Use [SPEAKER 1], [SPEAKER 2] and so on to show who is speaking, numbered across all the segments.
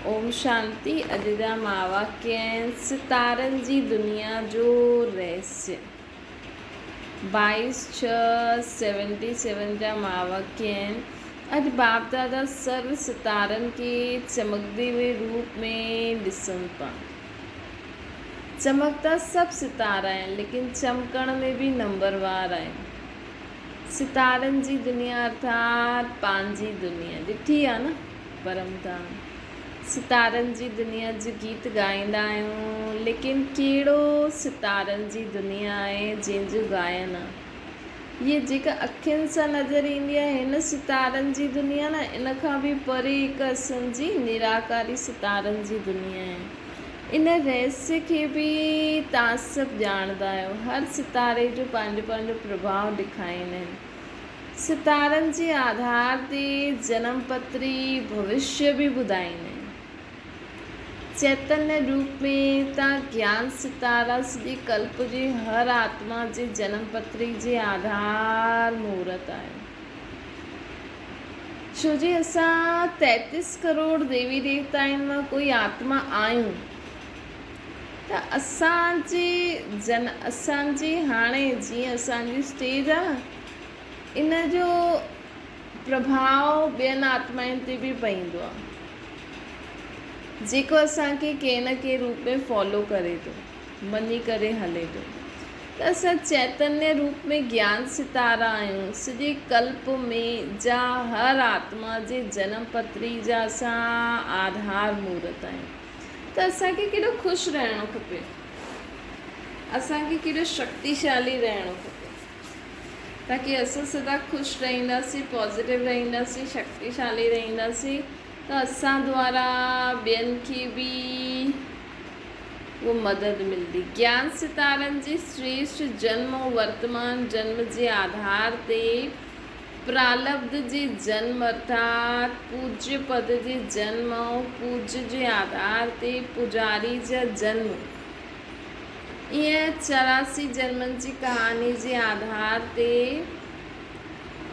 [SPEAKER 1] ओम शांति। अॼु जा महावाक्य आहिनि सितारनि जी दुनिया जो रहस्य। 22/6/77 जा महावाक्य आहिनि। अॼु बाप दादा सर्व सितारनि खे चमकदे हुए रूप में ॾिसनि था। चमकता सभु सितारा आहिनि, लेकिन चमकण में बि नंबरवार आहिनि। सितारनि जी दुनिया अर्थात पंहिंजी दुनिया ॾिठी आहे न परमधाम। सितारनि जी दुनिया जो गीत ॻाईंदा आहियूं, लेकिन कहिड़ो सितारनि जी दुनिया आहे जंहिंजो गायन आहे। इहे जेका अखियुनि सां नज़र ईंदी आहे हिन सितारनि जी दुनिया न, इन खां बि परे हिकु असांजी निराकारी सितारनि जी दुनिया आहे। इन रहस्य खे बि तव्हां सभु ॼाणंदा आहियो। हर सितारे जो पंहिंजो पंहिंजो प्रभाव ॾेखारींदा आहिनि। सितारनि जे आधार ते जनम पत्री भविष्य बि ॿुधाईंदा आहिनि। चैतन्य रूप में तव्हां ज्ञान सितारा सॼे कल्प जे हर आत्मा जे जनम पत्री जे आधार मुहूर्त आहियो। छो जे असां 33 करोड़ देवी देवताउनि मां कोई आत्मा आहियूं, त असांजी हाणे जीअं असांजी स्टेज आहे, इन जो प्रभाव ॿियनि आत्माउनि ते बि पवंदो आहे, जेको असांखे कंहिं न कंहिं रूप में फॉलो करे थो, मञी करे हले थो। त असां चैतन्य रूप में ज्ञान सितारा आहियूं। सॼे कल्प में जा हर आत्मा जे जनम पत्री जा असां आधार मुहूर्त आहियूं। त असांखे केॾो ख़ुशि रहणो खपे, असांखे केॾो शक्तिशाली रहणो खपे, ताकी असां सदा ख़ुशि रहंदासीं, पॉज़िटिव रहंदासीं, शक्तिशाली रहंदासीं। त असां द्वारा ॿियनि खे बि उहो मदद मिलंदी। ज्ञान सितारनि जी श्रेष्ठ जन्म ऐं वर्तमान जन्म जे आधार ते प्रालब्ध जे जन्म अर्थात पूज्य पद जे जन्म ऐं पूज्य जे आधार ते पुजारी जा जन्म, ईअं 84 जन्मनि जी कहानी जे आधार ते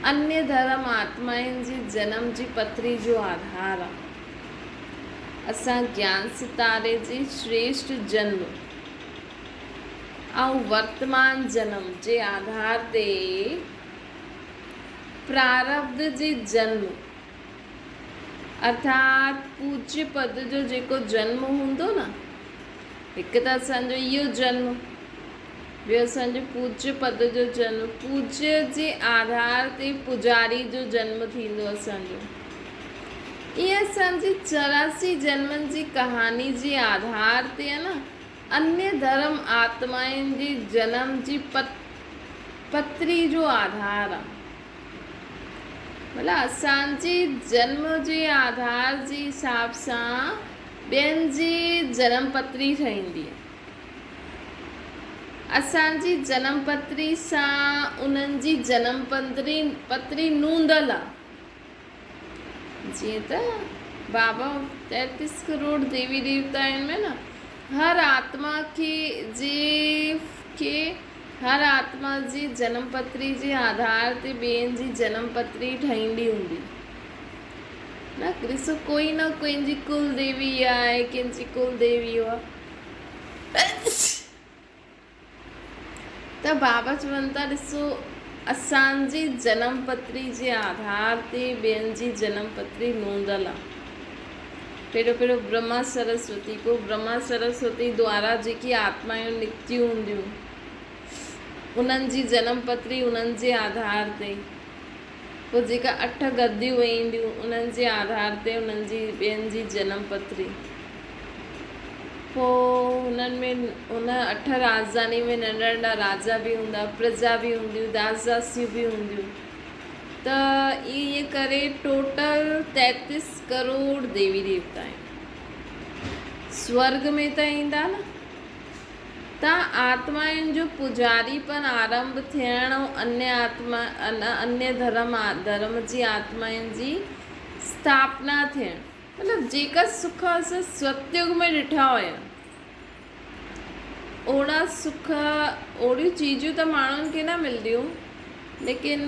[SPEAKER 1] अन्य धर्म आत्माउनि जी जन्म जी पत्री जो आधार आहे। असां ज्ञान सितारे जी श्रेष्ठ जन्म ऐं वर्तमान जन्म जे आधार ते प्रारब्ध जे जन्म अर्थात पूज्य पद जो जेको जन्म हूंदो न, हिकु त असांजो इहो जन्म, ॿियो असांजो पूज्य पद जो जन्म, पूज्य जे आधार ते पुजारी जो जन्म थींदो असांजो। ईअं असांजी 84 जन्मनि जी कहानी जे आधार ते आहे न, अन्य धर्म आत्माउनि जी जन्म जी पत्री जो आधार आहे। मतिलबु असांजे जन्म जे आधार जे हिसाब सां ॿियनि जी जनम पत्री ठहींदी आहे। असांजी जनम पत्री सां उन्हनि जी जनम पत्री नूंदल आहे। जीअं त बाबा 33 करोड़ देवी देवता आहिनि में न, हर आत्मा खे हर आत्मा जी जनम पत्री जे आधार ते ॿियनि जी जनम पत्री ठहींदी हूंदी न। ॾिसो, कोई न कंहिंजी कुल देवी आहे, कंहिंजी कुल देवी आहे। त बाबा चवनि था, ॾिसो असांजी जनम पत्री जे आधार ते ॿियनि जी जनम पत्री नूंदल आहे। पहिरियों ब्रह्मा सरस्वती, पोइ ब्रह्मा सरस्वती द्वारा जेकी आत्माऊं निकितियूं हूंदियूं, उन्हनि जी जनम पत्री उन्हनि जे आधार ते, पोइ जेका 8 गद्दियूं वेंदियूं उन्हनि जे आधार ते उन्हनि जी ॿियनि जी जनम पत्री, पोइ हुन 8 राजधानी में नंढा नंढा राजा बि हूंदा, प्रजा बि हूंदियूं, दास दासियूं बि हूंदियूं। त ईअं करे टोटल 33 करोड़ देवी देवता आहिनि। स्वर्ग में त ईंदा न, तव्हां आत्माउनि जो पुजारीपन आरंभ थियण ऐं अन्य धर्म जी आत्माउनि जी स्थापना थियण, मतिलबु जेका सुख असां सतयुग में ॾिठा हुया, ओड़ा सुख ओड़ियूं चीजूं त माण्हुनि खे न मिलंदियूं, लेकिन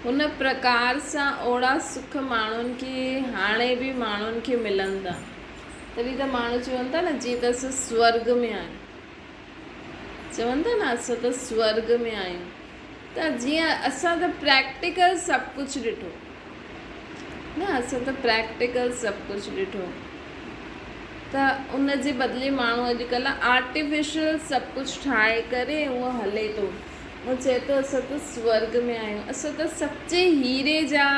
[SPEAKER 1] हुन प्रकार सां ओड़ा सुख माण्हुनि खे हाणे बि माण्हुनि खे मिलनि था। तॾहिं त माण्हू चवनि था न जीअं त असां स्वर्ग में आहियूं, चवनि था न असां त स्वर्ग में आहियूं। त जीअं असां त प्रैक्टिकल सभु कुझु ॾिठो न, असां त प्रैक्टिकल सभु कुझु ॾिठो, त उन जे बदिले माण्हू अॼुकल्ह आर्टिफिशियल सभु कुझु ठाहे करे उहो हले थो। उहो चए थो असां त स्वर्ग में आहियूं, असां त सचे हीरे जा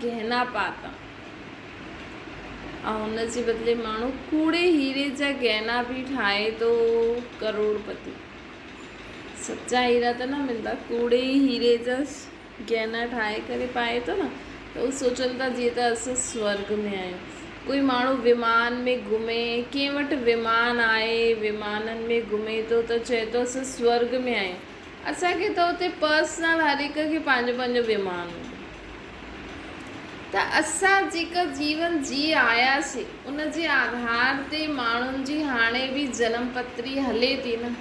[SPEAKER 1] गहना पाता, ऐं उन जे बदिले माण्हू कूड़े हीरे जा गहना बि ठाहे थो करोड़पति। सच्चा हीरा त न मिलंदा, कूड़े हीरे जा गहना ठाहे करे पाए थो न, त उहो सोचनि था जीअं त असां स्वर्ग में आहियूं। कोई माण्हू विमान में घुमे, कंहिं वटि विमान आहे, विमाननि में घुमे थो त चए थो असां स्वर्ग में आहियूं। असांखे त हुते पर्सनल हर हिक खे पंहिंजो पंहिंजो विमान हूंदो। त असां जेका जीवन जी आयासीं उन जे आधार ते माण्हुनि जी हाणे बि जनम पत्री हले थी न,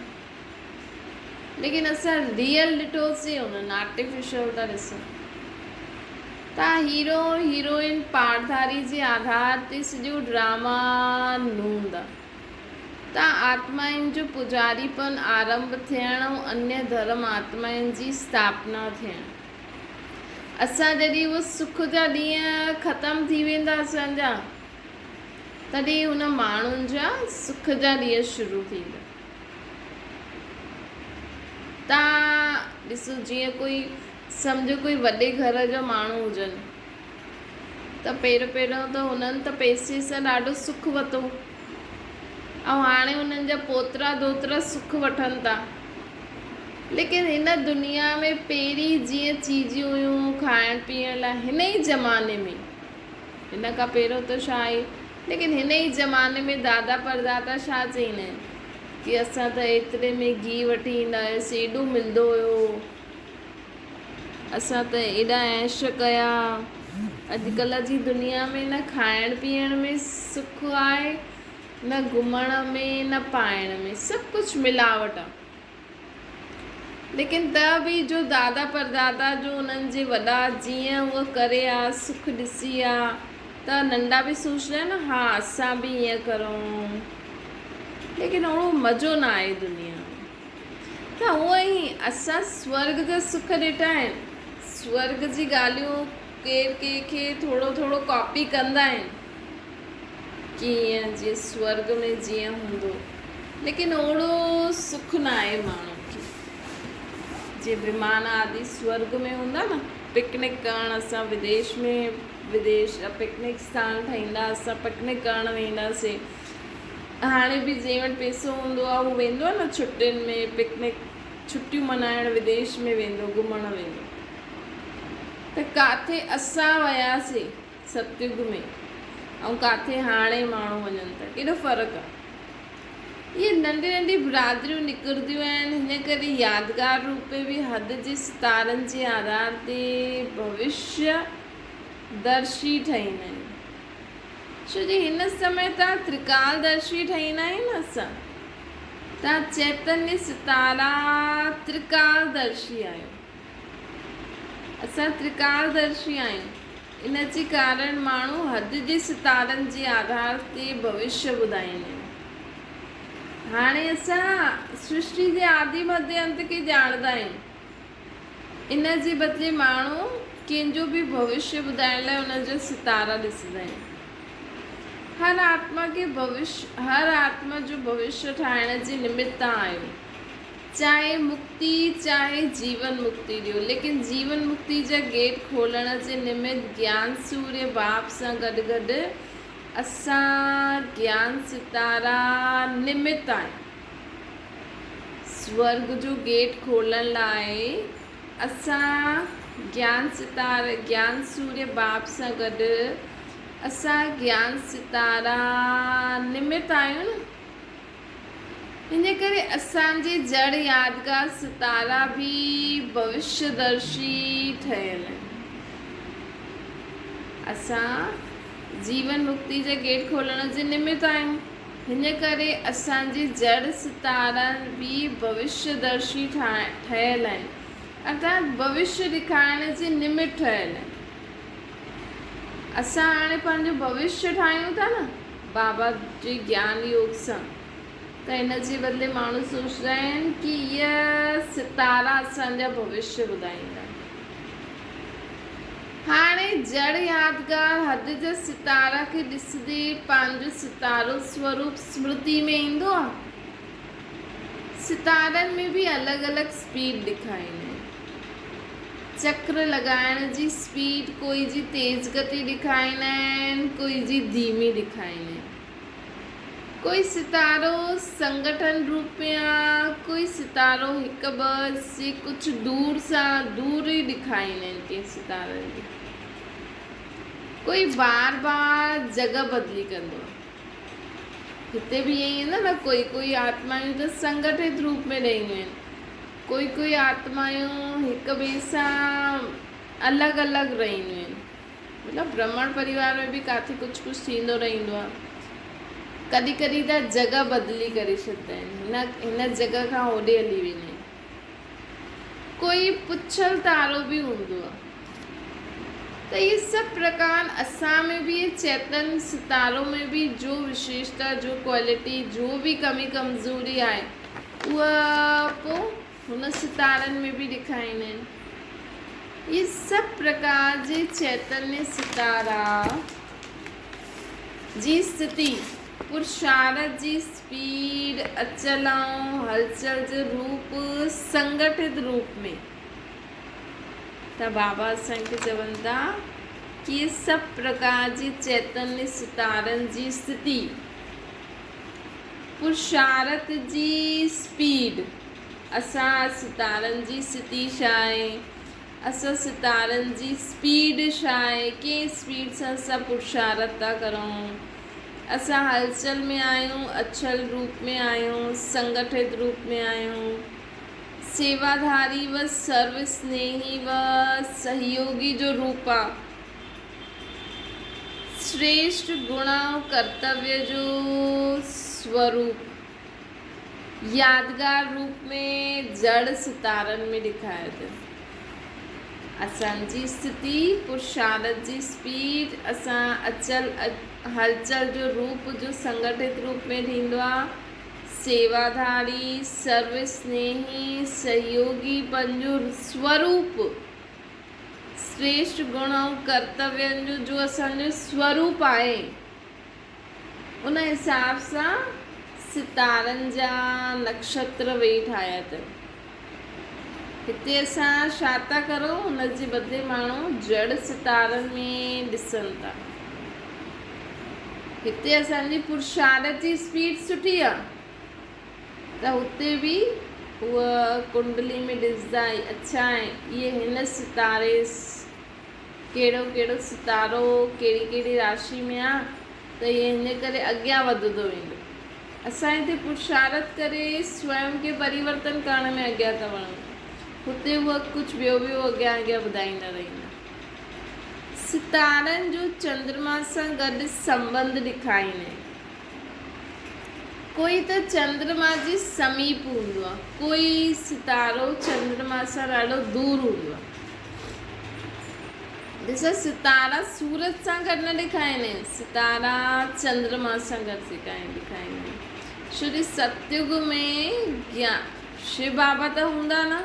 [SPEAKER 1] लेकिन असां रियल ॾिठोसीं, उन्हनि आर्टिफिशियल था ॾिसूं। तव्हां हीरो हीरोइन पारधारी जे आधार ते सॼो ड्रामा नूंदा। तव्हां आत्माउनि जो पुजारीपन आरंभ थियणु ऐं अन्य धर्म आत्माउनि जी स्थापना थियणु। असां जॾहिं उहे सुख जा ॾींहं ख़तमु थी वेंदा असांजा, तॾहिं हुन माण्हुनि जा सुख जा ॾींहं शुरू थींदा। तव्हां ॾिसो, जीअं कोई सम्झो कोई वॾे घर जा माण्हू हुजनि, त पहिरियों त हुननि त पैसे सां ॾाढो सुख वरितो, ऐं हाणे हुननि जा पोतरा दोतरा सुख वठनि था। लेकिन हिन दुनिया में पहिरीं जीअं चीजियूं हुयूं खाइण पीअण लाइ, हिन ई ज़माने में, हिन खां पहिरियों त छा आहे, लेकिन हिन ई ज़माने में दादा परदादा छा चईंदा आहिनि कि असां त एतिरे में गिहु वठी ईंदा हुआसीं, एॾो मिलंदो हुयो, असां त एॾा ऐश कया। अॼुकल्ह जी दुनिया में न खाइण पीअण में सुख आहे, न घुमण में, न पाइण में, सभु कुझु मिलावट आहे। लेकिन त बि जो दादा परदादा जो उन्हनि जे वॾा जीअं उहो करे आहे, सुख ॾिसी आहे, त नंढा बि सोचंदा आहिनि न, हा असां बि ईअं करूं, लेकिन ओड़ो मज़ो न आहे दुनिया में। त उअं ई असां स्वर्ग जा सुख ॾिठा आहिनि, स्वर्ग जी ॻाल्हियूं केरु कंहिंखे थोरो थोरो कॉपी कंदा आहिनि कि ईअं जीअं स्वर्ग में जीअं हूंदो, लेकिन ओड़ो सुख न आहे माण्हू खे जीअं विमान आदि स्वर्ग में हूंदा न। पिकनिक करणु असां विदेश पिकनिक स्थान ठाहींदा, असां पिकनिक करणु वेंदासीं। हाणे बि जंहिं वटि पैसो हूंदो आहे उहो वेंदो आहे न छुटियुनि में पिकनिक, छुटियूं मल्हाइण विदेश में वेंदो, घुमणु वेंदो। त किथे असां वियासीं सतयुग में ऐं किथे हाणे माण्हू वञनि था, केॾो फ़र्क़ु आहे। इहे नंढी नंढी बिरादरियूं निकिरंदियूं आहिनि, हिन करे यादगार रूप बि हद जे सितारनि जे आधार ते भविष्य दर्शी ठहींदा आहिनि। छो जो हिन समय तव्हां त्रिकालदर्शी ठहींदा आहियूं न असां, तव्हां चैतन्य सितारा त्रिकालदर्शी आहियो, असां त्रिकालदर्शी आहियूं। इन जे कारण माण्हू हद जे सितारनि जे आधार ते भविष्य ॿुधाईंदा आहिनि। हाणे असां सृष्टि जे आदि मध्य अंत खे ॼाणंदा आहियूं, इन जे बदिले माण्हू कंहिंजो बि भविष्य ॿुधाइण लाइ उनजा सितारा ॾिसंदा आहिनि। हर आत्मा जो भविष्य ठाहिण जे निमित्त आहियो, चाहे मुक्ति चाहे जीवन मुक्ति ॾियो, लेकिन जीवन मुक्ति जा गेट खोलण जे निमित्त ज्ञान सूर्य बाप सां गॾु गॾु असां ज्ञान सितारा निमित्त आहियूं। स्वर्ग जो गेट खोलण लाइ असां ज्ञान सूर्य बाप सां गॾु असां ज्ञान सितारा निमित्त आहियूं न। इन करे असांजे जड़ यादगार सितारा बि भविष्यदर्शी ठहियल आहिनि। असां जीवन मुक्ति जा गेट खोलण जे निमित्त आहियूं, हिन करे असांजे जड़ सितारा बि भविष्यदर्शी ठहियल आहिनि। अर्थात भविष्य ॾेखारण जे निमित्त ठहियल आहिनि। असां हाणे पंहिंजो भविष्य ठाहियूं था न बाबा जे ज्ञान योग सां, त हिन जे बदिले माण्हू सोचंदा आहिनि कि इहा सितारा असांजा भविष्य ॿुधाईंदा। हाणे जड़ यादगार हद जा सितारा खे ॾिसंदे पंहिंजो सितारो स्वरूप स्मृति में ईंदो आहे। सितारनि में बि अलॻि अलॻि स्पीड ॾेखारींदा आहिनि। चक्र लॻाइण जी स्पीड कोई जी तेज़ गति ॾेखारींदा आहिनि, कोई जी धीमी ॾेखारींदा आहिनि। कोई सितारो संगठन रूप में आहे, कोई सितारो हिकु ॿ से कुझु दूर सां दूर ई ॾेखारींदा आहिनि कंहिं सितारनि खे। कोई बार बार जॻह बदिली कंदो आहे। हिते बि ईअं ई आहे न, कोई आत्मायूं त संगठित रूप में रहंदियूं आहिनि, कोई आत्मायूं हिक ॿिए सां अलॻि अलॻि रहंदियूं आहिनि। मतिलबु ब्रह्मण परिवार में बि किथे कुझु थींदो रहंदो आहे। कॾहिं कॾहिं त जॻह बदिली करे छॾींदा आहिनि, हिन जॻह खां होॾे हली वेंदा आहिनि। कोई पुछल तारो बि हूंदो आहे। त इहे सभु प्रकार असां में बि, ये चैतन सितारों में भी जो विशेषता, जो क्वालिटी, जो भी कमी कमज़ोरी आहे, उहा पोइ हुन सितारनि में भी ॾेखारींदा आहिनि। ये सभु प्रकार जे चैतन्य सितारा जी स्थिति, पुरुषार्थ जी स्पीड, अचल ऐं हलचल जो रूप, संगठित रूप में। त बाबा असांखे चवनि था कि ये सभु प्रकार जी चैतन्य सितारनि जी स्थिति, पुरुषार्थ जी स्पीड, असां सितारनि जी स्थिति छा आहे, असां सितारनि जी स्पीड छा आहे, कंहिं स्पीड सां असां पुरुषार्थ था करूं, असां हलचल में आहियूं, अचल रूप में आहियूं, संगठित रूप में आहियूं, सेवाधारी व सर्व स्नेही व सहयोगी जो रूप आहे, श्रेष्ठ गुण कर्तव्य जो स्वरूप यादगार रूप में जड़ सितारनि में ॾेखारे अथनि। असांजी स्थिति, पुरुषार्थ जी स्पीड, असां अचल हलचल जो रूप जो संगठित रूप में थींदो आहे, सेवाधारी, सर्वस्नेही, सहयोगी पंहिंजो स्वरूप, श्रेष्ठ गुण ऐं कर्तव्यनि जो असांजो स्वरूप आहे, उन हिसाब सां सितारनि जा नक्षत्र वेही ठाहिया अथनि। हिते असां छा था करूं, हुन जे बदिले माण्हू जड़ सितारनि में ॾिसनि था। हिते असांजी पुरुषार्थ जी स्पीड सुठी आहे, त हुते बि उहा कुंडली में ॾिसंदा, अच्छा आहे इहे हिन सितारे कहिड़ो सितारो कहिड़ी राशि में आहे, त इहे हिन करे अॻियां वधंदो वेंदो। असां हिते पुरुषार्थ करे स्वयं खे परिवर्तन करण में अॻियां था वञूं, हुते उहा कुझु ॿियो अॻियां ॿुधाईंदा रहंदा। सितारनि जो चंद्रमा सां गॾु संबंध ॾेखारींदा आहिनि। कोई त चंद्रमा जे समीप हूंदो आहे, कोई सितारो चंद्रमा सां ॾाढो दूर हूंदो आहे। ॾिसो, सितारा सूरज सां गॾु न ॾेखारींदा आहिनि, सितारा चंद्रमा सां गॾु ॾेखारींदा आहिनि। छो जो सतयुग में शिव बाबा त हूंदा न,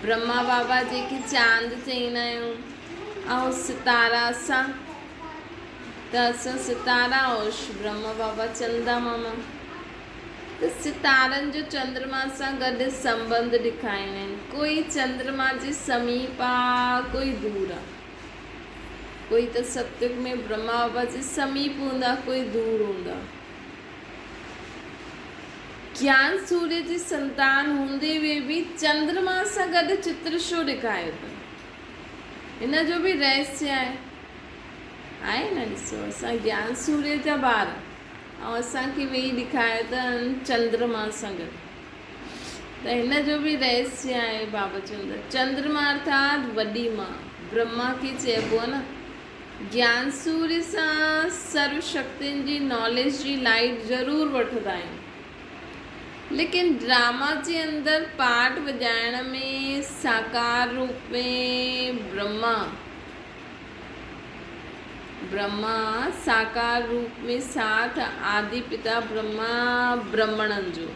[SPEAKER 1] ब्रह्मा बाबा जेके चांद चईंदा आहियूं, ऐं सितारा असां, त असां सितारा और ब्रह्मा बाबा चंदा मामा। त सितारनि जो चंद्रमा सां गॾु संबंध ॾेखारींदा आहिनि। कोई चंद्रमा जे समीप आहे, कोई दूर आहे। कोई त सतयुग में ब्रह्मा बाबा जे समीप हूंदा, कोई दूर हूंदा। ज्ञान सूर्य जी संतान हूंदे हुए बि चंद्रमा सां गॾु चित्र छो ॾेखारियो अथनि, हिन जो बि रहस्य आहे न। ॾिसो, असां ज्ञान सूर्य जा ॿार, ऐं असांखे वेही ॾेखारियो अथनि चंद्रमा सां गॾु, त हिन जो बि रहस्य आहे। बाबा चंद्र चंद्रमा अर्थात वॾी मां, ब्रह्मा खे चइबो आहे न। ज्ञान सूर्य सां सर्व शक्तियुनि जी नॉलेज जी लाइट ज़रूरु वठंदा आहियूं, लेकिन ड्रामा जे अंदर पार्ट वॼाइण में साकार रूप में ब्रह्मा साकार रूप में साथ आदि पिता ब्रह्मा ब्रह्मणनि जो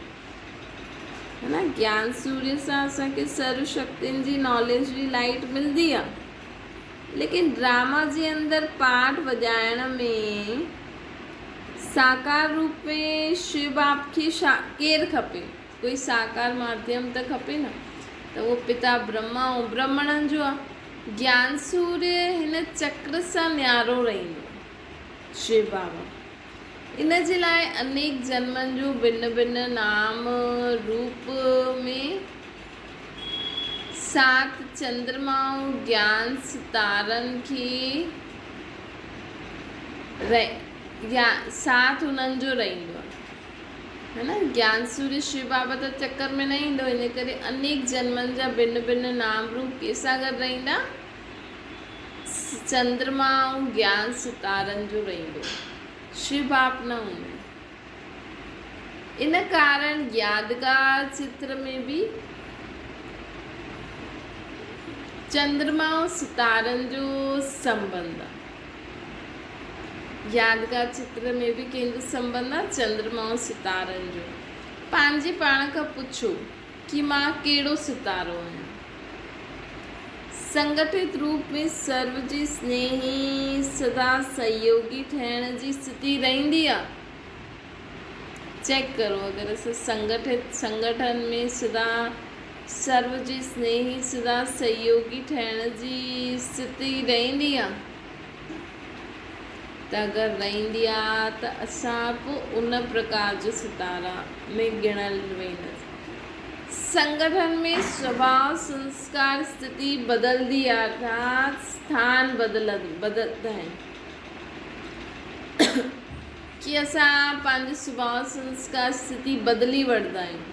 [SPEAKER 1] है ना। ज्ञान सूर्य सां असांखे सर्व शक्तियुनि जी नॉलेज जी लाइट मिलंदी आहे, लेकिन ड्रामा जे अंदर पार्ट वॼाइण में साकार रूप में शिव बाप खे केरु खपे, कोई साकार माध्यम त खपे न, त उहो पिता ब्रह्मा ऐं ब्रह्मणनि जो आहे। ज्ञान सूर्य हिन चक्र सां न्यारो रहंदो शिव बाबा। इन जे लाइ अनेक जन्मनि जो भिन्न भिन्न नाम रूप में सात चंद्रमाऊं ज्ञान सितारनि खे साथ उन्हनि जो रहंदो आहे, है न। ज्ञान सूर्य शिव बाबा त चक्कर में न ईंदो, इन करे अनेक जन्मनि जा भिन्न भिन्न नाम रूप कंहिंसां गॾु रहंदा, चंद्रमा ऐं ज्ञान सितारनि जो रहंदो, शिव बाप न हूंदा। इन कारण यादगार चित्र में भी चंद्रमा ऐं सितारनि जो संबंध आहे। यादगार चित्र में भी कंहिंजो संबंध आहे, चंद्रमा ऐं सितारनि जो। पंहिंजे पाण खां पुछो कि मां कहिड़ो सितारो आहियां। संगठित रूप में सर्व जी स्नेही सदा सहयोगी ठहण जी स्थिति रहंदी आहे। चेक करो, अगर असां संगठन में सदा सर्व जी स्नेही सदा सहयोगी ठहण जी स्थिति रहंदी आहे, त अगरि रहंदी आहे त असां पोइ उन प्रकार जो सितारा में गिणल वेंदासीं। संगठन में स्वभाव संस्कार स्थिति बदलदी आहे, अर्थात स्थान बदलदा आहिनि कि असां पंहिंजो स्वभाव संस्कार स्थिति बदली वठंदा आहियूं।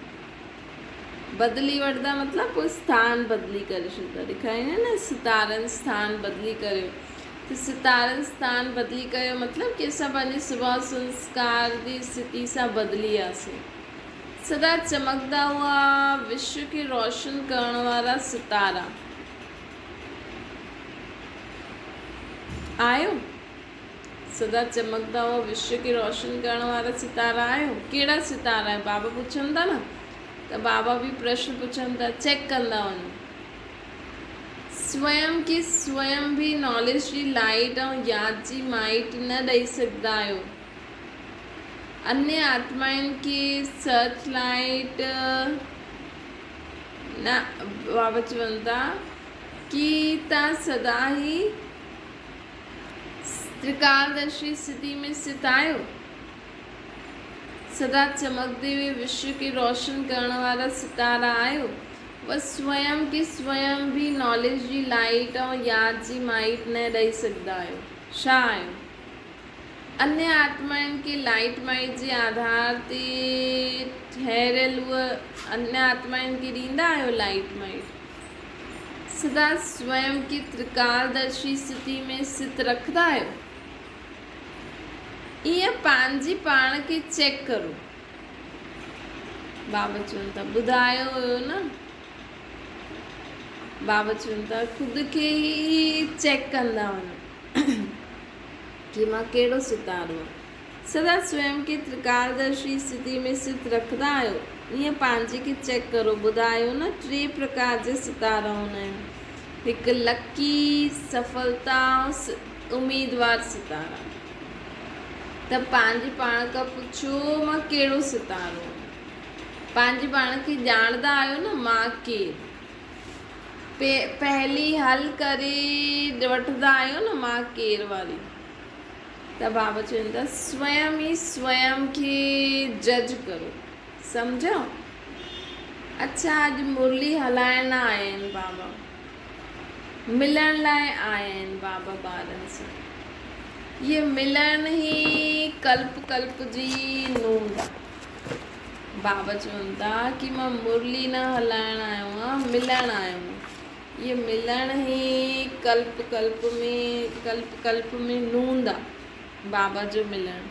[SPEAKER 1] बदली वठंदा मतिलबु कोई स्थान बदली करे छॾंदा, ॾेखारींदा न सितारनि स्थान बदली करियो, त सितारनि स्थान बदली कयो मतिलबु कि असां पंहिंजे स्वभाव संस्कार जी स्थिति सां बदली वियासीं। सदा चमकदा हुआ विश्व खे रोशन करण वारा सितारा आयो। सदा चमकदा हुआ विश्व खे रोशन करण वारा सितारा आयो। कहिड़ा सितारा आहे बाबा पुछनि था न, त बाबा भी प्रश्न पुछनि था, चेक कंदा वञो। स्वयं की स्वयं भी नॉलेज जी लाइट ऐं यादि जी माइट न ॾेई सघंदा आहियो। अन्य आत्माउनि खे सर्च लाइट न बाबा चवनि था कि तव्हां सदा ही त्रिकालदर्शी स्थिति में स्थित आहियो। सदा चमकदे हुए विश्व के रोशन करण वारा सितारा आहियो। बस स्वयं के स्वयं भी नॉलेज जी लाइट ऐं यादि जी माइट न ॾेई सघंदा आहियो। छा आहियो? अन्य आत्माउनि खे लाइट माइट जे आधार ते ठहिरियल उहा अन्य आत्माउनि खे ॾींदा आहियो लाइट माइट। सदा स्वयं की त्रिकालदर्शी स्थिति में स्थित रखंदा आहियो। ईअं पंहिंजी पाण खे चेक करो। बाबा चवनि था ॿुधायो हुयो न, बाबा चवनि था ख़ुदि खे ई चेक कंदा वञो कि मां कहिड़ो सितारो आहे। सदा स्वयं खे त्रिकालदर्शी स्थिति में स्थित रखंदा आहियो। ईअं पंहिंजे खे चेक करो। ॿुधायो न 3 प्रकार जा सितारा हूंदा आहिनि। हिकु लकी, सफलता, उम्मीदवार सितारा। त पंहिंजे पाण खां पुछो मां कहिड़ो सितारो आहियां। पंहिंजे पाण खे ॼाणंदा आहियो न मां केरु। पहली हल करे वठंदा आहियो न मां केरु वारी। त बाबा चवनि था स्वयं ई स्वयं खे जज करो। सम्झो? अच्छा, अॼु मुरली हलाइण आया आहिनि बाबा, मिलण लाइ आया आहिनि बाबा ॿारनि सां। ये मिलण ही कल्प कल्प जी नूंद आहे। बाबा चवनि था कि मां मुरली न हलाइण आयो आहियां, मिलण आयो आहियां। ये मिलण ही कल्प कल्प में नूंद आहे। बाबा जो मिलण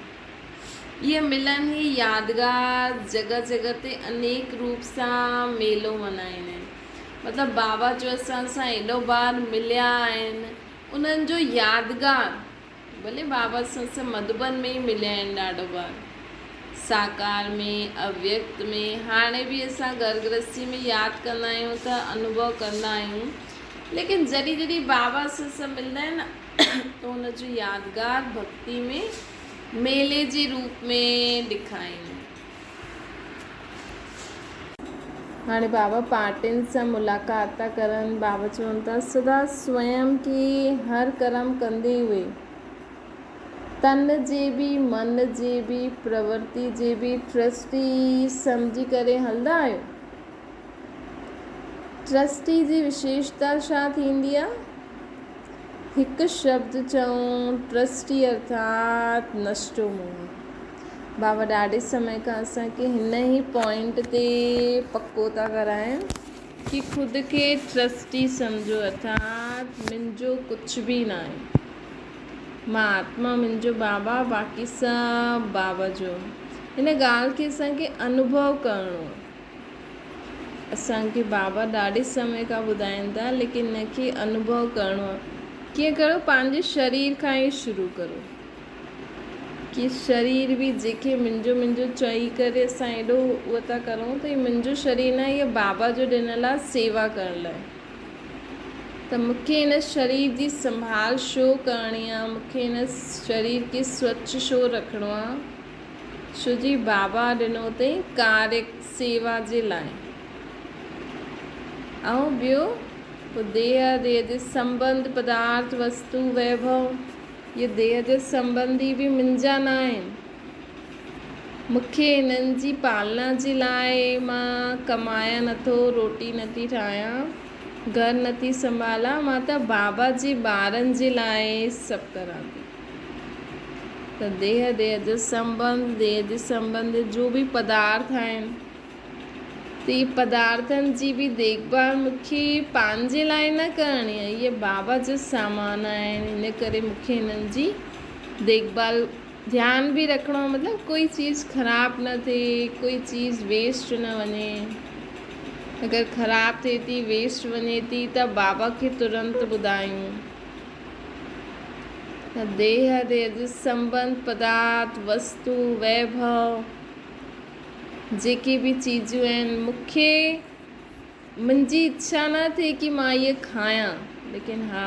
[SPEAKER 1] ये मिलन ही यादगार जगह जगह ते अनेक रूप सां मेलो मल्हाईंदा आहिनि। मतिलबु बाबा जो असां सां एॾो बार मिलिया आहिनि, उन्हनि जो यादगार, भले बाबा सां मधुबन में ई मिलिया आहिनि ॾाढो बार, साकार में, अव्यक्त में, हाणे बि असां घर गृहस्थी में यादि कंदा आहियूं त अनुभव कंदा आहियूं। लेकिन जॾहिं जॾहिं बाबा सां मिलंदा आहिनि न त हुनजो यादगार भक्ति में मेले जे रूप में ॾेखारींदा। हाणे बाबा पार्टियुनि सां मुलाक़ात था करनि। बाबा चवनि था सदा स्वयं की हर कर्म कंदे हुए तन जे बि मन जे बि प्रवृत्ति जे बि ट्रस्टी सम्झी करे हलंदा आहियो। ट्रस्टी जी विशेषता छा थींदी आहे? हिकु शब्द चऊं, ट्रस्टी अर्थात नष्टो मोह। बाबा ॾाढे समय खां असांखे हिन ई पॉइंट ते पको था कराइनि कि ख़ुदि खे ट्रस्टी सम्झो, अर्थात मुंहिंजो कुझु बि न आहे, मां आत्मा मुंहिंजो बाबा, बाक़ी सभु बाबा जो। हिन ॻाल्हि खे असांखे अनुभव करिणो आहे। असांखे बाबा ॾाढे समय खां ॿुधाइनि था, लेकिन हिनखे अनुभव करिणो आहे। कीअं करो? पंहिंजे शरीर खां ई शुरू करो कि शरीर बि जेके मुंहिंजो मुंहिंजो चई करे असां एॾो उहो था करूं त हीअ मुंहिंजो शरीर न, इहा बाबा जो ॾिनल आहे सेवा करण लाइ। त मूंखे हिन शरीर जी संभाल छो करणी आहे, मूंखे हिन शरीर खे स्वच्छ छो रखिणो आहे? छो जी बाबा ॾिनो अथई कार्य सेवा जे लाइ। ऐं ॿियो देह जे संबंध, पदार्थ, वस्तु, वैभव, ये देह जे संबंधी बि मुंहिंजा न आहिनि। मूंखे हिननि जी पालना जे लाइ मां कमाया नथो, रोटी नथी ठाहियां, घर नथी संभालां, मां त बाबा जे ॿारनि जे लाइ सभु करां थी। त देह जो संबंध, देह जे संबंध जो बि पदार्थ आहिनि, त इहे पदार्थनि जी बि देखभाल मूंखे पंहिंजे लाइ न करणी आहे, इहे बाबा जो सामान आहिनि। हिन करे मूंखे हिननि जी देखभाल ध्यानु बि रखिणो आहे, मतिलबु कोई चीज़ ख़राबु न थिए, कोई चीज़ वेस्ट न वञे। अगरि ख़राबु थिए थी, वेस्ट वञे थी त बाबा खे तुरंत ॿुधायूं। त देह जो संबंध, पदार्थ, वस्तु, वैभव, जेके बि चीज़ूं आहिनि, मूंखे मुंहिंजी इच्छा न थिए कि मां इहे खायां, लेकिन हा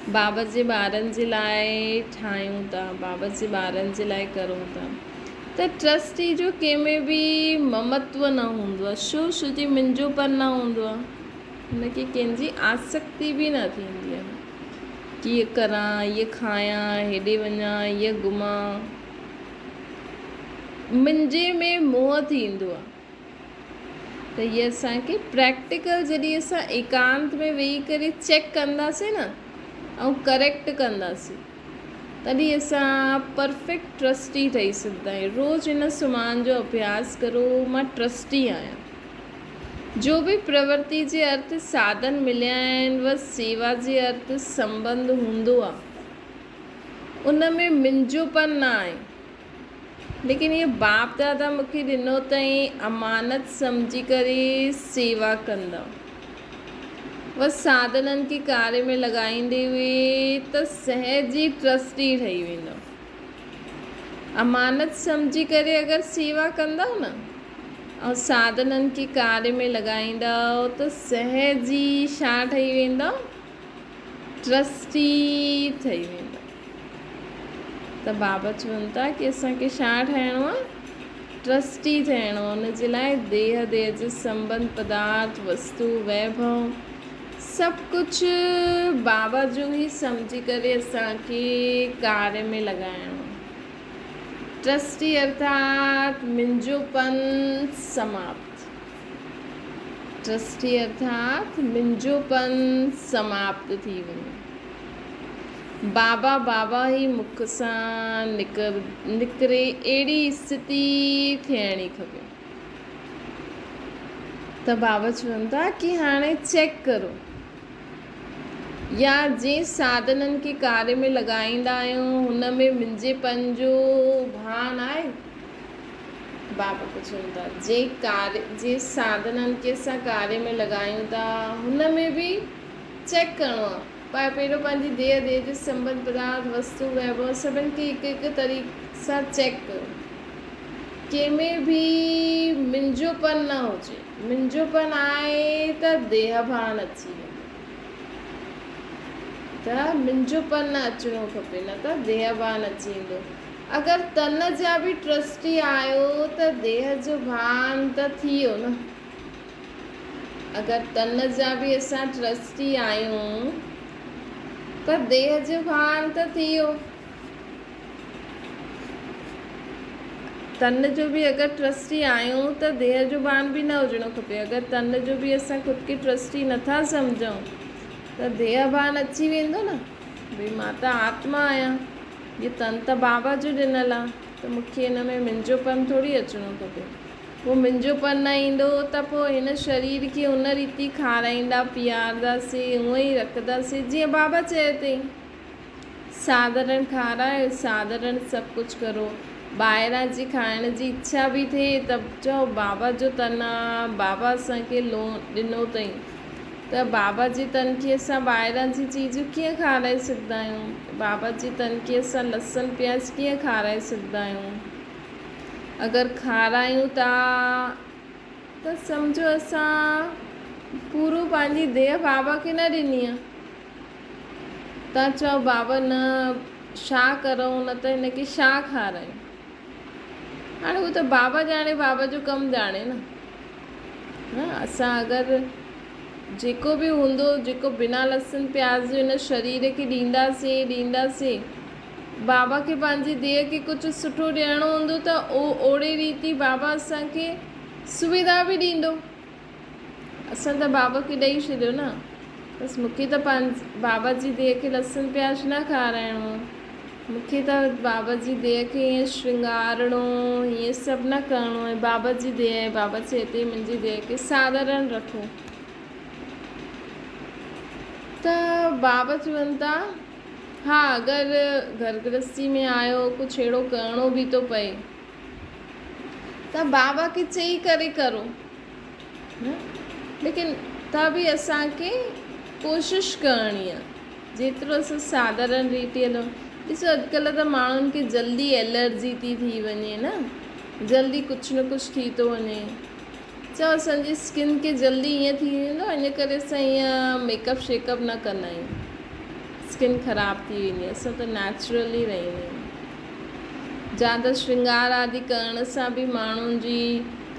[SPEAKER 1] बाबा जे ॿारनि जे लाइ ठाहियूं था, बाबा जे ॿारनि जे लाइ करूं था। त ट्रस्टी जो कंहिंमें बि ममत्व न हूंदो आहे। छो जी मुंहिंजोपन न हूंदो आहे, हुनखे कंहिंजी आसक्ति बि न थींदी आहे कि इहे करां, इहे खायां, हेॾे वञां, इहे घुमां। मुंहिंजे में मोह थींदो आहे। त इहे असांखे प्रैक्टिकल जॾहिं असां एकांत में वेही करे चेक कंदासीं न ऐं करेक्ट कंदासीं, तॾहिं असां परफेक्ट ट्रस्टी ठही सघंदा आहियूं। रोज़ु हिन सुमान जो अभ्यास करो, मां ट्रस्टी आहियां। जो बि प्रवृत्ति जे अर्थ साधन मिलिया आहिनि, वह सेवा जे अर्थ संबंध हूंदो आहे, उन में मुंहिंजोपन न आहे। लेकिन इहे बाप दादा मूंखे ॾिनो अथई अमानत सम्झी करे सेवा कंदा। वह साधननि खे कार्य में लॻाईंदे हुए त सहज ई ट्रस्टी ठही वेंदो। अमानत सम्झी करे अगरि सेवा कंदव न ऐं साधननि खे कार्य में लॻाईंदव त सहज ई छा ठही वेंदो? ट्रस्टी ठही वेंदो। त बाबा चवनि था कि असांखे छा ठहिणो आहे? ट्रस्टी ठहिणो आहे। हुन जे लाइ देह जो संबंध, पदार्थ, वस्तु, वैभव, सभु कुझु बाबा जो ई सम्झी करे असांखे कार्य में लॻाइणो आहे। ट्रस्टी अर्थात मुंहिंजोपन समाप्त। ट्रस्टी अर्थात मुंहिंजोपन समाप्त थी वञे। बाबा बाबा ई मुख सां निकिरे, अहिड़ी स्थिति थियणी खपे। त बाबा चवनि था कि हाणे चेक करो, या जंहिं साधननि खे कार्य में लॻाईंदा आहियूं हुन में मुंहिंजेपन जो भान आहे, बाबा पुछनि था जे साधननि खे असां कार्य में लॻायूं था हुन में बि चेक करिणो आहे। पहिरियों पंहिंजी देह जे संबंध पदार्थ वस्तु वैभव सभिनि खे हिकु हिकु तरीक़े सां चेक कयो। कंहिंमें बि मुंहिंजोपन न हुजे। मुंहिंजोपन आहे त देह भान अची वेंदो, त मुंहिंजोपन न अचिणो खपे, न त देह भान अची वेंदो। अगरि तन जा बि ट्रस्टी आहियो त देह जो भान त थी वियो न। अगरि तन जा बि असां ट्रस्टी आहियूं त देह जो भान त थी वियो। तन जो बि अगरि ट्रस्टी आहियूं त देह जो भान बि न हुजणो खपे। अगरि तन जो बि असां ख़ुदि खे ट्रस्टी नथा सम्झूं त देह भान अची वेंदो न, भई मां त आत्मा आहियां, ये तन त बाबा जो ॾिनल आहे, त मूंखे हिन में मुंहिंजोपन थोरी अचिणो खपे। पोइ मुंहिंजोपन न ईंदो त पोइ हिन शरीर खे उन रीति खाराईंदा पीआरंदासीं, हूअं ई रखंदासीं जीअं बाबा चए अथई, साधारण खारायो, साधारण सभु कुझु करो। ॿाहिरां जी खाइण जी इच्छा बि थिए त चओ बाबा जो तन आहे, बाबा असांखे लोन ॾिनो अथई, त बाबा जी तन खे असां ॿाहिरां जी चीजूं कीअं खाराए सघंदा आहियूं? बाबा जी तन खे असां लसन प्याज कीअं खाराए सघंदा आहियूं? अगरि खारायूं था त सम्झो असां पूरो पंहिंजी देह बाबा खे न ॾिनी आहे। तव्हां चओ बाबा न छा करूं, न त हिनखे छा खारायूं? हाणे उहो त बाबा ॼाणे, बाबा जो कमु ॼाणे न। असां अगरि जेको बि हूंदो, जेको बिना लहसुन प्याज जो हिन शरीर खे ॾींदासीं, बाबा खे पंहिंजी देह खे कुझु सुठो ॾियणो हूंदो त ओड़े रीति बाबा असांखे सुविधा बि ॾींदो। असां त बाबा खे ॾेई छॾियो न, बसि मूंखे त बाबा जी देह खे लहसुन प्याज न खाराइणो, मूंखे त बाबा जी देह खे ईअं श्रृंगारणो, हीअं सभु न करिणो आहे। बाबा जी देह आहे, बाबा चए थी मुंहिंजी देह खे साधारण रखो। त बाबा चवनि था हा अगरि घर गृहस्थी में आयो, कुझु अहिड़ो करिणो बि थो पए त बाबा खे चई करे करो न, लेकिन त बि असांखे कोशिशि करणी आहे जेतिरो असां साधारण रीति हलूं। ॾिसो अॼुकल्ह त माण्हुनि खे जल्दी एलर्जी थी वञे न, जल्दी कुझु न कुझु थी थो वञे। चओ असांजी स्किन खे जल्दी ईअं थी वेंदो, इन करे असां ईअं मेकअप शेकअप न कंदा आहियूं, स्किन ख़राबु थी वेंदी आहे। असां त नेचुरली रहंदा आहियूं। ज़्यादा श्रृंगार आदि करण सां बि माण्हुनि जी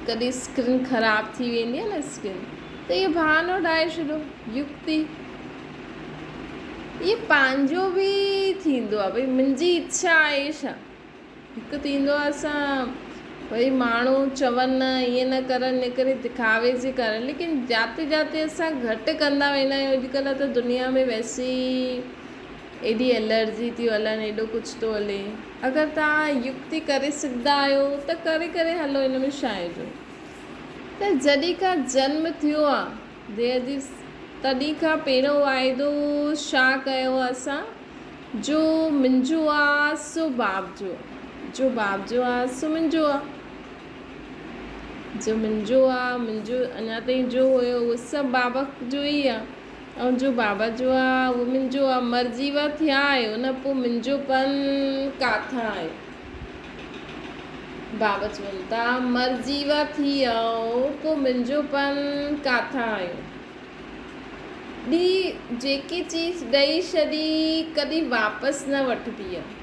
[SPEAKER 1] कॾहिं स्किन ख़राबु थी वेंदी आहे न स्किन, त इहो बहानो ठाहे छॾो, युक्ति। इहे पंहिंजो बि थींदो आहे, भई मुंहिंजी इच्छा आहे छा। हिकु थींदो आहे असां भई माण्हू चवनि ईअं न करनि, इन करे दिखावे जे करनि, लेकिन जाते जाते असां घटि कंदा वेंदा आहियूं। अॼुकल्ह त दुनिया में वैसे ई एॾी एलर्जी थियूं हलनि, एॾो कुझु थो हले। अगरि तव्हां युक्ति करे सघंदा आहियो त करे हलो, हिन में छा आहे जो। त जॾहिं खां जन्म थियो आहे देह जी, तॾहिं खां पहिरियों वाइदो छा कयो असां, जो मुंहिंजो आहे सो बाप जो, जो बाप जो आहे सो मुंहिंजो आहे, जो मुंहिंजो आहे, मुंहिंजो अञा ताईं जो हुयो उहो सभु बाबा जो ई आहे, ऐं जो बाबा जो आहे उहो मुंहिंजो आहे। मर्जी वा थिया आहियो न, पोइ मुंहिंजोपन किथां आहे? बाबा चवनि था मर्जी वा थी वियो, पोइ मुंहिंजोपन किथां आयो? जेकी चीज़ ॾेई छॾी कॾहिं वापसि न वठबी आहे।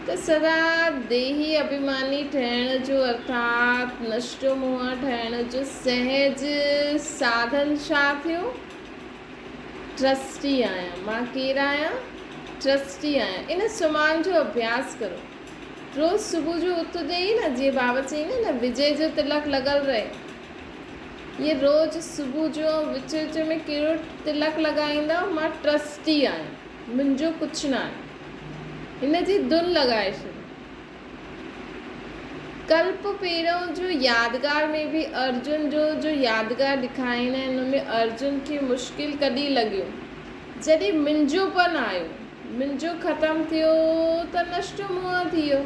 [SPEAKER 1] त सदा देही अभिमानी ठहिण जो अर्थात नष्टो मोह ठहिण जो सहज साधन छा थियो? ट्रस्टी आहियां। मां केरु आहियां? ट्रस्टी आहियां। इन सुमान जो अभ्यास करो। रोज़ सुबुह जो उथंदे ई न, जीअं बाबा चईं न विजय जो तिलक लॻल रहे, ये रोज़ सुबुह जो विच विच में कहिड़ो तिलक लॻाईंदा, मां ट्रस्टी आहियां, मुंहिंजो कुझु न आहे, हिन जी धुन लॻाए छॾो। कल्प पहिरियों जो यादगार में बि अर्जुन जो यादगार ॾेखारींदा आहिनि, हुन में अर्जुन खे मुश्किल कॾहिं लॻियो? जॾहिं मुंहिंजोपन आयो, मुंहिंजो ख़तमु थियो त नष्ट मोह थी वियो।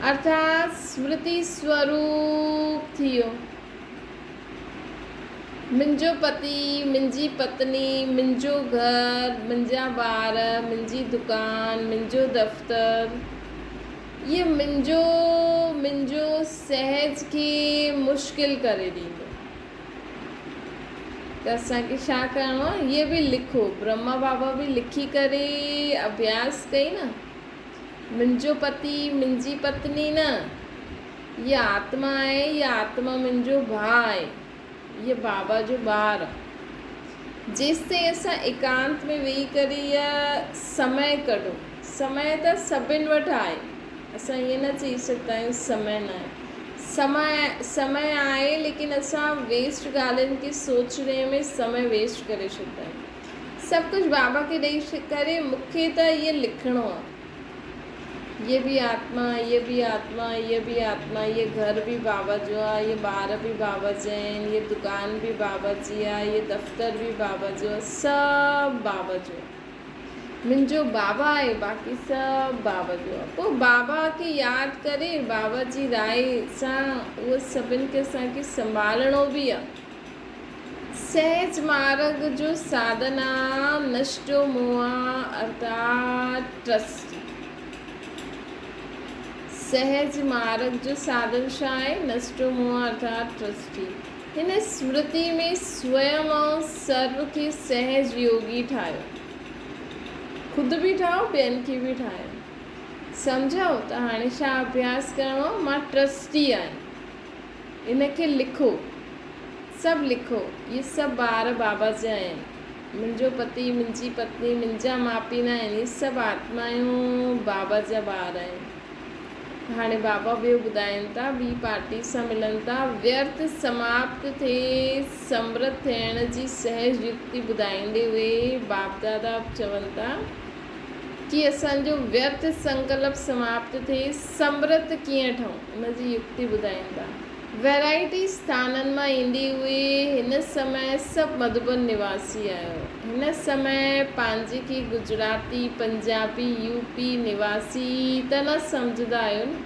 [SPEAKER 1] अर्थात स्मृति स्वरूप थियो। मुंहिंजो पति, मुंहिंजी पत्नी, मुंहिंजो घर, मुंहिंजा ॿार, मुंहिंजी दुकान, मुंहिंजो दफ़्तर, ये मुंहिंजो सहज खे मुश्किल करे ॾींदो। त असांखे छा करिणो आहे, इहे बि लिखो। ब्रह्मा बाबा बि लिखी करे अभ्यास कई न। मुंहिंजो पति, मुंहिंजी पत्नी न, ये आत्मा आहे, ये आत्मा मुंहिंजो भाउ आहे, ये बाबा जो ॿार आहे। जेसिताईं असां एकांत में वेही करे या समय कढो, समय त सभिनि वटि आहे, असां ईअं न चई सघंदा आहियूं समय न आहे। समय आहे, लेकिन असां वेस्ट ॻाल्हियुनि खे सोचणे में समय वेस्ट करे छॾींदा आहियूं। सभु कुझु बाबा खे ॾेई करे मूंखे त इहो लिखिणो आहे, ये भी आत्मा, ये भी आत्मा, ये भी आत्मा, ये घर भी बाबा जो आहे, ये ॿार भी बाबा जा आहिनि, ये दुकान भी बाबा जी आहे, ये दफ़्तर भी बाबा जो आहे, सभु बाबा जो आहे। मुंहिंजो बाबा आहे, बाक़ी सभु बाबा जो आहे। पोइ बाबा खे यादि करे बाबा जी राय सां उहो सभिनि खे असांखे संभालणो बि आहे। सहज मार्ग जो साधना नष्टो मोह अर्थात ट्रस्ट। सहज मार्ग जो साधन छा आहे? नष्टो मोह अर्थात ट्रस्टी। हिन स्मृति में स्वयं ऐं सर्व खे सहज योगी ठाहियो। खुद बि ठाहियो, ॿियनि खे बि ठाहियो। सम्झो त हाणे छा अभ्यास करिणो? मां ट्रस्टी आहियां, इनखे लिखो, सभु लिखो। इहे सभु ॿार बाबा जा आहिनि। मुंहिंजो पति, मुंहिंजी पत्नी, मुंहिंजा माउ पीउ न आहिनि, इहे सभु आत्मायूं बाबा जा ॿार आहिनि। हाणे बाबा ॿियो ॿुधाइनि था, ॿी पार्टी सां मिलनि था। व्यर्थ समाप्त थिए समृद्ध थियण जी सहज युक्ति ॿुधाईंदे हुए बाप दादा चवनि था कि असांजो व्यर्थ संकल्प समाप्त थिए समृद्ध कीअं ठहूं, उनजी युक्ति ॿुधाइनि था। वैराइटी स्थाननि मां ईंदे हुए हिन समय सभु मधुबन निवासी आहियो। हिन समय पंहिंजे खे गुजराती, पंजाबी, यूपी निवासी त न सम्झंदा आहियो न।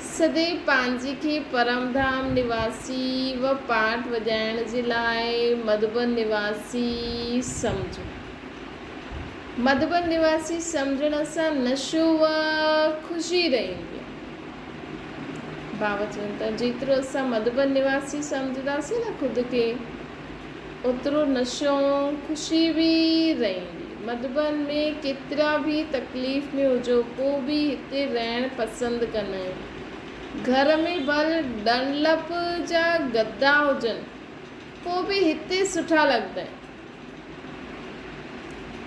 [SPEAKER 1] सदैव पंहिंजे खे परमधाम निवासी व पाठ वॼाइण जे लाइ मधुबन निवासी सम्झो। मधुबन निवासी सम्झण सां नशो व ख़ुशी रहंदी। बाबा चवनि था जेतिरो असां मधुबन निवासी सम्झंदासीं न ख़ुदि खे, ओतिरो नशो ख़ुशी बि रहंदी। मधुबन में केतिरा बि तकलीफ़ में हुजो, पोइ बि हिते रहणु पसंदि कंदा आहिनि। घर में भले डनलप जा गद्दा हुजनि, पोइ बि हिते सुठा लॻंदा आहिनि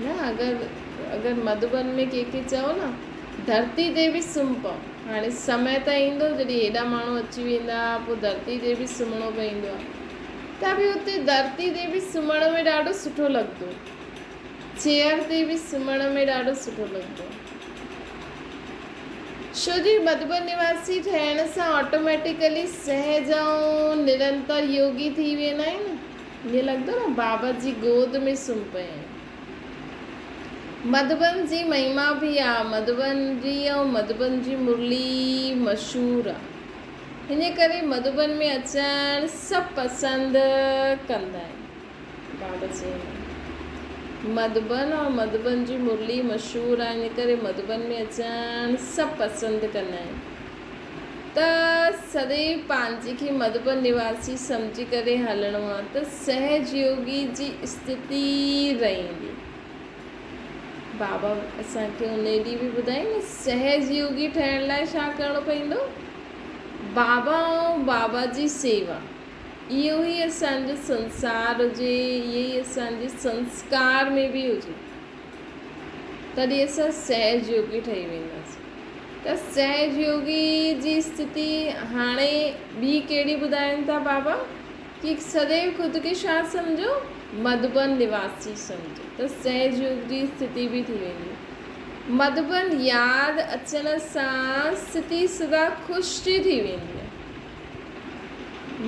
[SPEAKER 1] न। अगरि मधुबन में कंहिंखे चओ न धरती ते बि सुम्ही पओ, हाणे समय त ईंदो जॾहिं हेॾा माण्हू अची वेंदा, पोइ धरती ते बि सुम्हणो पवंदो आहे, त बि हुते धरती ते बि सुम्हण में ॾाढो सुठो लॻंदो, चेयर ते बि सुम्हण में ॾाढो सुठो लॻंदो। छो जी मधुबन निवासी ठहिण सां ऑटोमेटिकली सहज ऐं निरंतर योगी थी वेंदा आहिनि। ईअं लॻंदो न बाबा जी गोद में सुम्ही पिया आहिनि। मधुबन जी महिमा बि आहे। मधुबन जी मुरली मशहूरु आहे, हिन करे मधुबन में अचणु सभु पसंदि कंदा आहिनि। बाबा चवनि मधुबन जी मुरली मशहूरु आहे, हिन करे मधुबन में अचणु सभु पसंदि कंदा आहिनि। त सदैव पंहिंजे खे मधुबन निवासी सम्झी करे हलणो आहे, त सहज योगी जी स्थिति रहंदी। बाबा असांखे उन ॾींहुं बि ॿुधाई न, सहज योगी ठहिण लाइ छा करिणो पवंदो? बाबा ऐं बाबा जी सेवा। इहो ई असांजो संसार हुजे, इहे ई असांजे संस्कार में बि हुजे, तॾहिं असां सहज योगी ठही वेंदासीं। त सहज योगी जी स्थिति हाणे ॿी कहिड़ी ॿुधाइनि था बाबा? कि सदैव ख़ुदि खे छा सम्झो? मधुबन निवासी सम्झो, त सहज योग जी स्थिति बि थी वेंदी। मधुबन यादि अचण सां स्थिति सदा ख़ुशि थी वेंदी आहे।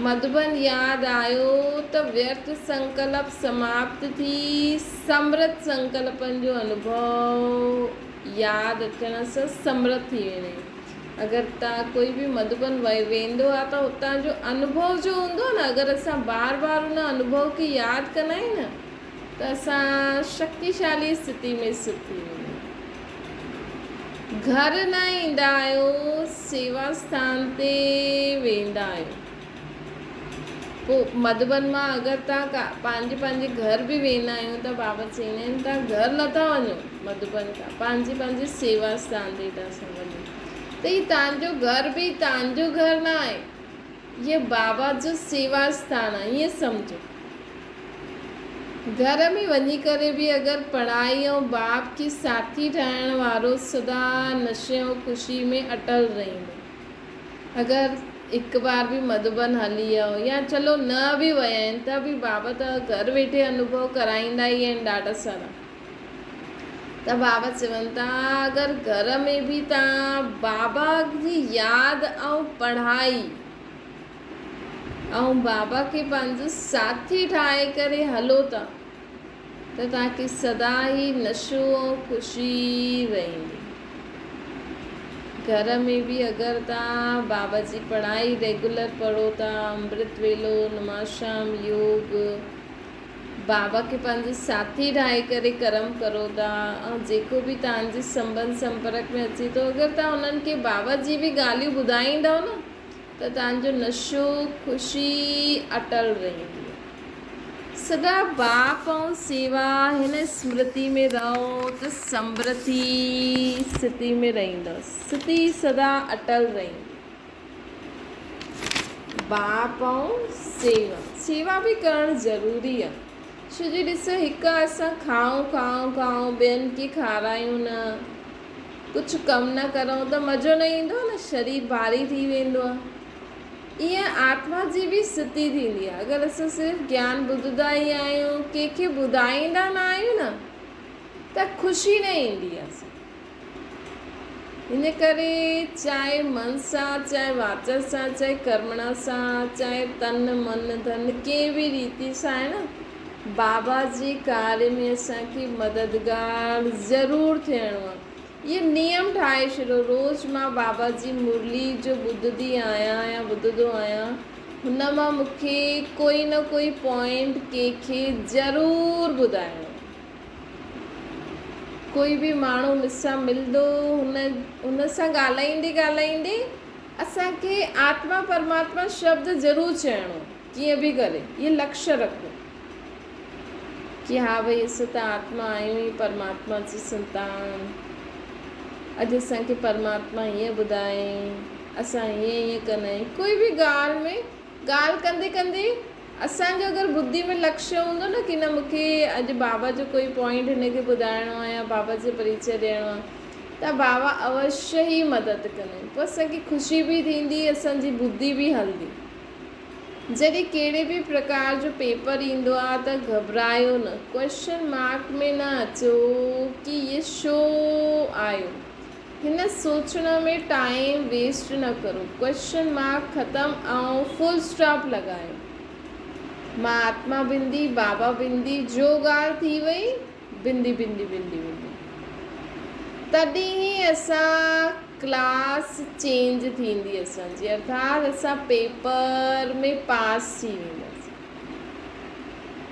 [SPEAKER 1] मधुबन यादि आयो त व्यर्थ संकल्प समाप्त थी समृद्ध संकल्पनि जो अनुभव यादि अचण सां समृद्ध थी वेंदा आहिनि। अगरि तव्हां कोई बि मधुबन वेंदो आहे त हुतां जो अनुभव जो हूंदो न, अगरि असां बार बार उन अनुभव खे यादि कंदा आहियूं न त असां शक्तिशाली स्थिति में स्थित थी वेंदा आहियूं। घर न ईंदा आहियो, सेवा स्थान ते वेंदा आहियो। पोइ मधुबन मां अगरि तव्हां पंहिंजे घर बि वेंदा आहियूं त बाबा चवंदा आहिनि तव्हां घर नथा वञो मधुबन खां, पंहिंजे सेवा स्थान ते था वञो। त हीउ तव्हांजो घर बि तव्हांजो घर न आहे, ये बाबा जो सेवा स्थान आहे, ईअं सम्झो। घर में वञी करे बि अगरि पढ़ाई ऐं बाप खे साथी ठाहिण वारो सदा नशे ऐं ख़ुशी में अटल रहंदो। अगरि हिकु बार बि मधुबन हली वियो या चलो न बि विया आहिनि त बि बाबा त घर वेठे अनुभव कराईंदा ई आहिनि ॾाढा सारा। त बाबा चवनि था अगरि घर में बि तव्हां बाबा जी यादि ऐं पढ़ाई ऐं बाबा खे पंहिंजो साथी ठाहे करे हलो था त तव्हांखे सदा ई नशो ऐं ख़ुशी रहंदी। घर में बि अगरि तव्हां बाबा जी पढ़ाई रेगुलर पढ़ो था, अमृत वेलो, नमाशाम, योग, बाबा खे पंहिंजो साथी ठाहे करे कर्म करो था ऐं जेको बि तव्हांजे संबंध संपर्क में अचे थो, अगरि तव्हां उन्हनि खे बाबा जी बि ॻाल्हियूं ॿुधाईंदव न त तव्हांजो नशो ख़ुशी अटल रहंदी। सदा बाप ऐं सेवा हिन स्मृति में रहो त समृद्धि स्थिति में रहंदव, स्थिति सदा अटल रहंदी। बाप ऐं सेवा बि करणु ज़रूरी आहे। छो जो ॾिसो, हिकु असां खाऊं ॿियनि खे खारायूं न, कुझु कमु न करूं त मज़ो न ईंदो न, शरीर भारी थी वेंदो आहे। ईअं आत्मा जी बि स्थिति थींदी आहे। अगरि असां सिर्फ़ु ज्ञान ॿुधंदा ई आहियूं, कंहिंखे ॿुधाईंदा न आहियूं न त ख़ुशी न ईंदी आहे। हिन करे चाहे मन सां, चाहे वाचा सां, चाहे कर्मणा सां, चाहे तन मन धन कंहिं बि रीति सां आहे न, बाबा जे कार्य में असांखे मददगार ज़रूरु थियणो आहे। ये नियम ठाहे छॾियो, रोज़ मां बाबा जी मुरली जो ॿुधंदी आहियां या ॿुधंदो आहियां, हुन मां मूंखे कोई न कोई पॉइंट कंहिंखे ज़रूरु ॿुधाइणो। कोई बि माण्हू मूंसां मिलंदो, हुन सां ॻाल्हाईंदे असांखे आत्मा परमात्मा शब्द ज़रूरु चइणो, कीअं बि करे। इहे लक्ष्य रखो कि हा भई असां त आत्मा आहियूं ई परमात्मा जी संतान। अॼु असांखे परमात्मा हीअं ॿुधाए, असां हीअं कंदा आहियूं। कोई बि ॻाल्हि कंदे असांजो अगरि बुद्धि में लक्ष्य हूंदो न कि न मूंखे अॼु बाबा जो कोई पॉइंट हिनखे ॿुधाइणो आहे या बाबा जो परिचय ॾियणो आहे, त बाबा अवश्य ई मदद कंदा आहिनि। पोइ असांखे ख़ुशी बि थींदी, असांजी बुद्धि बि हलंदी। जॾहिं कहिड़े बि प्रकार जो पेपर ईंदो आहे त घबरायो न, क्वेश्चन मार्क में न अचो कि ये छो आयो, हिन सोचण में टाइम वेस्ट न करो। क्वेश्चन मार्क ख़तमु ऐं फुल स्टॉप लॻायो। मां आत्मा बिंदी, बाबा बिंदी, जो ॻाल्हि थी वई बिंदी बिंदी बिंदी बिंदी, तॾहिं ई असां क्लास चेंज थींदी असांजी, अर्थात असां पेपर में पास थी वेंदासीं।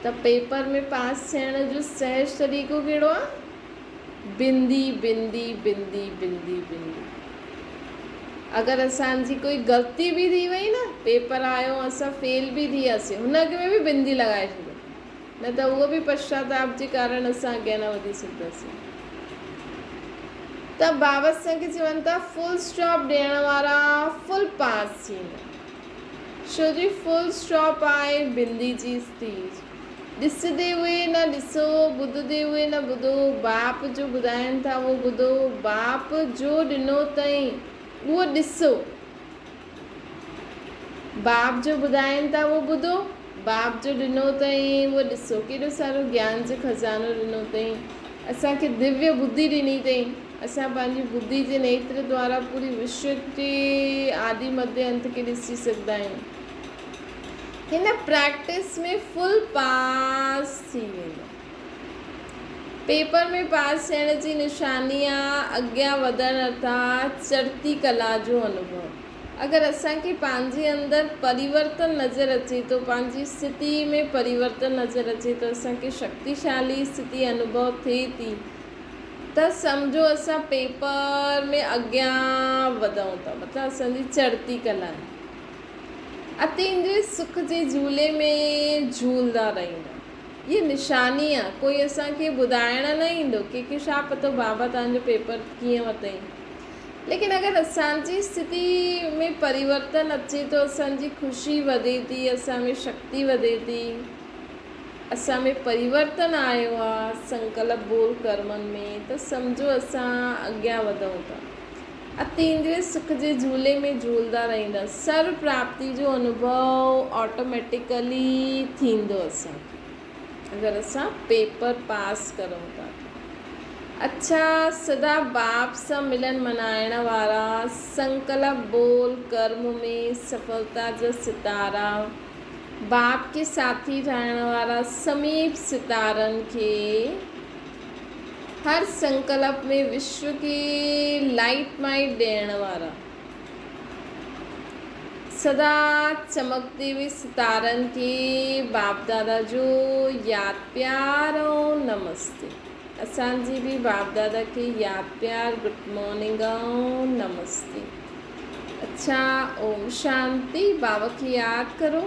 [SPEAKER 1] त पेपर में पास थियण जो सहज तरीक़ो कहिड़ो आहे? बिंदी बिंदी बिंदी बिंदी बिंदी। अगरि असांजी कोई ग़लती बि थी वई न, पेपर आयो असां फेल बि थी वियासीं, हुनखे में बि बिंदी लॻाए छॾियो, न त उहो बि पश्चाताप जे कारण असां अॻियां न वधी सघंदासीं। त बाबा असांखे चवनि था फुल स्टॉप ॾियण वारा फुल पास थींदा। छो जी फुल स्टॉप आहे बिंदी जी स्थिति। ॾिसंदे हुए न ॾिसो, ॿुधंदे हुए न ॿुधो, बाप जो ॿुधाइनि था उहो ॿुधो, बाप जो ॾिनो अथई उहो ॾिसो, बाप जो ॿुधाइनि था उहो ॿुधो, बाप जो ॾिनो अथई उहो ॾिसो। केॾो सारो ज्ञान जो खज़ानो ॾिनो अथई, असांखे दिव्य बुद्धि ॾिनी अथई। असां पंहिंजी बुद्धि जे नेत्र द्वारा पूरी विश्व जे आदि मध्य अंत खे ॾिसी सघंदा आहियूं। हिन प्रैक्टिस में फुल पास थी वेंदो। पेपर में पास थियण जी निशानी आहे अॻियां वधणु अर्थात चढ़ती कला जो अनुभव। अगरि असांखे पंहिंजे अंदरि परिवर्तन नज़र अचे थो, पंहिंजी स्थिति में परिवर्तन नज़र अचे थो, असांखे शक्तिशाली स्थिति अनुभव थिए थी, त सम्झो असां पेपर में अॻियां वधूं था, मतिलबु असांजी चढ़ती कला आहे। अतींद्रिय सुख जे झूले में झूलंदा रहंदा, ये निशानी आहे। कोई असांखे ॿुधाइण न ईंदो की छा पतो बाबा तव्हांजो पेपर कीअं वरितई, लेकिन अगरि असांजी स्थिति में परिवर्तन अचे थो, असांजी ख़ुशी वधे थी, असां में शक्ति वधे थी, असां में परिवर्तन आयो आहे संकल्प बोल कर्मनि में, त सम्झो असां अॻियां वधूं था। अतींद्रिय सुख जे झूले में झूलंदा रहंदा, सर्व प्राप्ति जो अनुभव ऑटोमेटिकली थींदो असांखे अगरि असां पेपर पास करूं था। अच्छा, सदा बाप सां मिलन मनाइण वारा, संकल्प बोल कर्म में सफलता जा सितारा, बाप के साथी ठाहिण वारा समीप सितारनि खे हर संकल्प में विश्व के लाइट माइट ॾियण वारा, सदा चमकते हुए सितारनि खे बाप दादा जो यादि प्यार ऐं नमस्ते। असांजी बि बाप दादा खे यादि प्यार, गुड मॉर्निंग ऐं नमस्ते। अच्छा, ओम शांति। बाबा खे यादि करो।